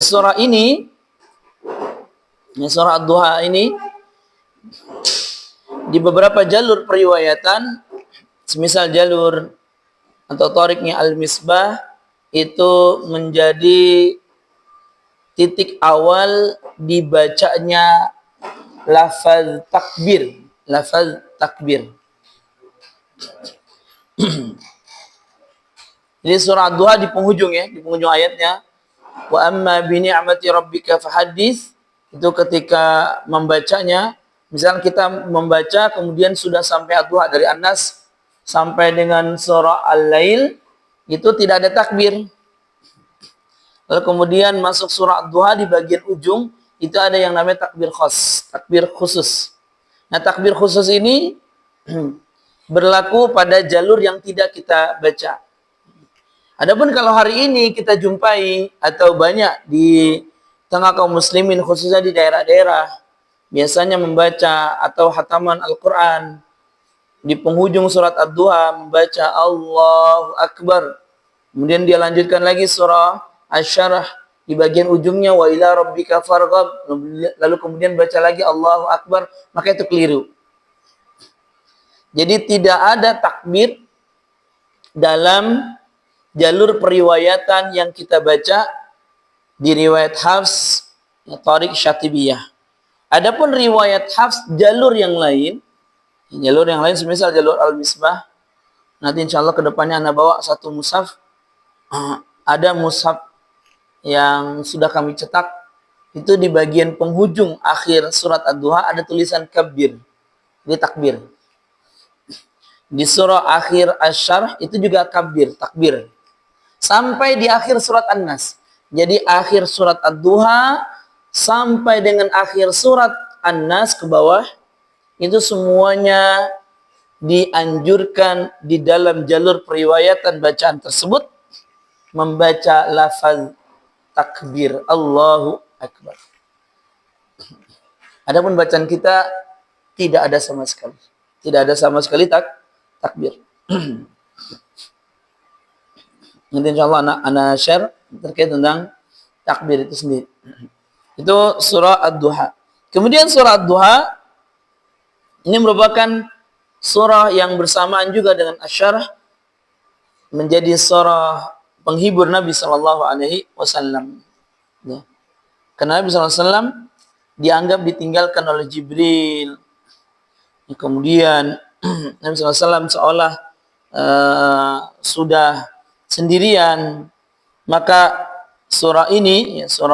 Surah ini, surah Ad-Duha ini di beberapa jalur periwayatan, semisal jalur atau thariqnya Al-Misbah, itu menjadi titik awal dibacanya lafaz takbir, lafaz takbir. Jadi surah Ad-Duha di penghujung ya, di penghujung ayatnya, wa amma bi ni'mati rabbika fahaddits, itu ketika membacanya, misalnya kita membaca kemudian sudah sampai Ad-Duha dari An-Nas sampai dengan surah Al-Lail, itu tidak ada takbir. Lalu kemudian masuk surah Ad-Duha di bagian ujung, itu ada yang namanya takbir khas, takbir khusus. Nah, takbir khusus ini berlaku pada jalur yang tidak kita baca. Adapun kalau hari ini kita jumpai atau banyak di tengah kaum muslimin, khususnya di daerah-daerah, biasanya membaca atau hataman Al-Quran di penghujung surat Ad-Duha membaca Allahu Akbar. Kemudian dia lanjutkan lagi surah Asy-Syarh di bagian ujungnya wa ila rabbika farghab. Lalu kemudian baca lagi Allahu Akbar, maka itu keliru. Jadi tidak ada takbir dalam jalur periwayatan yang kita baca di riwayat Hafs, Thariq Syatibiyah. Adapun riwayat Hafs jalur yang lain semisal jalur Al-Misbah, nanti insya Allah kedepannya Anda bawa satu mushaf, ada mushaf yang sudah kami cetak, itu di bagian penghujung akhir surat Ad-Duha ada tulisan kabir, ini takbir. Di surah akhir Asy-Syarh itu juga kabir, takbir. Sampai di akhir surat An-Nas. Jadi akhir surat Ad-Duha sampai dengan akhir surat An-Nas ke bawah, itu semuanya dianjurkan di dalam jalur periwayatan bacaan tersebut membaca lafaz takbir, Allahu Akbar. Adapun bacaan kita tidak ada sama sekali. Tidak ada sama sekali takbir. Nanti insya Allah anak share terkait tentang takbir itu sendiri. Itu surah Ad-Duha. Kemudian surah Ad-Duha ini merupakan surah yang bersamaan juga dengan Asy-Syarh, menjadi surah penghibur Nabi Sallallahu Alaihi Wasallam. Ya. Karena Nabi Sallallahu Alaihi Wasallam dianggap ditinggalkan oleh Jibril. Ya, kemudian Nabi Sallallahu Alaihi Wasallam seolah sudah sendirian, maka surah ini, ya, surah